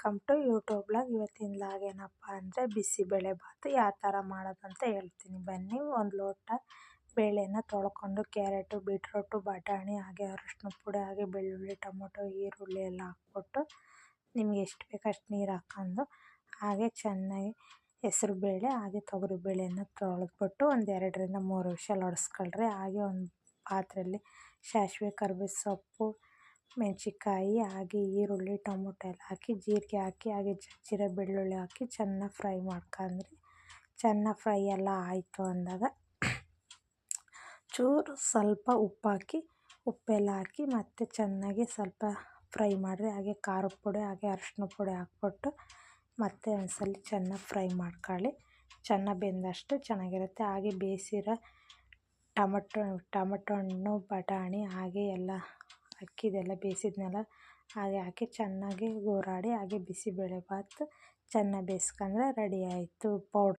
Welcome to YouTube blog. ಇವತ್ತಿನ blog ಏನಪ್ಪ ಅಂದರೆ ಬಿಸಿಬೇಳೆ ಬಾತು ಯಾವ ಥರ ಮಾಡೋದು ಅಂತ ಹೇಳ್ತೀನಿ ಬನ್ನಿ. ಒಂದು ಲೋಟ ಬೇಳೆನ ತೊಳ್ಕೊಂಡು ಕ್ಯಾರೆಟು ಬೀಟ್ರೋಟು ಬಟಾಣಿ ಹಾಗೆ ಅರಶಿನ ಪುಡಿ ಹಾಗೆ ಬೆಳ್ಳುಳ್ಳಿ ಟೊಮೊಟೊ ಈರುಳ್ಳಿ ಎಲ್ಲ ಹಾಕ್ಬಿಟ್ಟು ನಿಮ್ಗೆ ಎಷ್ಟು ಬೇಕು ಅಷ್ಟು ನೀರು ಹಾಕ್ಕೊಂಡು ಹಾಗೆ ಚೆನ್ನಾಗಿ ಹೆಸರುಬೇಳೆ ಹಾಗೆ ತೊಗರಿಬೇಳೆನ ತೊಳೆದ್ಬಿಟ್ಟು ಒಂದು 2-3 ವಿಷಲ್ ಹೊಡೆಸ್ಕೊಳ್ರಿ. ಹಾಗೆ ಒಂದು ಪಾತ್ರೆಯಲ್ಲಿ ಸಾಸಿವೆ ಕರಿಬೇವು ಸೊಪ್ಪು ಮೆಣಸಿನ್ಕಾಯಿ ಹಾಗೆ ಈರುಳ್ಳಿ ಟೊಮೊಟೊ ಎಲ್ಲ ಹಾಕಿ ಜೀರಿಗೆ ಹಾಕಿ ಹಾಗೆ ಜಜ್ಜಿರೋ ಬೆಳ್ಳುಳ್ಳಿ ಹಾಕಿ ಚೆನ್ನಾಗಿ ಫ್ರೈ ಮಾಡ್ಕೊಂಡ್ರಿ. ಚೆನ್ನಾಗಿ ಫ್ರೈ ಎಲ್ಲ ಆಯಿತು ಅಂದಾಗ ಚೂರು ಸ್ವಲ್ಪ ಉಪ್ಪು ಹಾಕಿ ಉಪ್ಪೆಲ್ಲ ಹಾಕಿ ಮತ್ತು ಚೆನ್ನಾಗಿ ಸ್ವಲ್ಪ ಫ್ರೈ ಮಾಡಿರಿ. ಹಾಗೆ ಖಾರದ ಪುಡಿ ಹಾಗೆ ಅರಶಿನ ಪುಡಿ ಹಾಕ್ಬಿಟ್ಟು ಮತ್ತೆ ಒಂದ್ಸಲ ಚೆನ್ನಾಗಿ ಫ್ರೈ ಮಾಡ್ಕೊಳ್ಳಿ. ಚೆನ್ನಾಗಿ ಬೆಂದಷ್ಟು ಚೆನ್ನಾಗಿರುತ್ತೆ. ಹಾಗೆ ಬೇಯಿಸಿರೋ ಟೊಮಟೊ ಹಣ್ಣು ಬಟಾಣಿ ಹಾಗೆ ಎಲ್ಲ ಅಕ್ಕಿದೆಲ್ಲ ಬೇಯಿಸಿದ್ನೆಲ್ಲ ಹಾಗೆ ಹಾಕಿ ಚೆನ್ನಾಗಿ ಹೋರಾಡಿ ಹಾಗೆ ಬಿಸಿಬೇಳೆ ಬಾತು ಚೆನ್ನಾಗಿ ಬೇಯಿಸ್ಕೊಂಡ್ರೆ ರೆಡಿ ಆಯಿತು.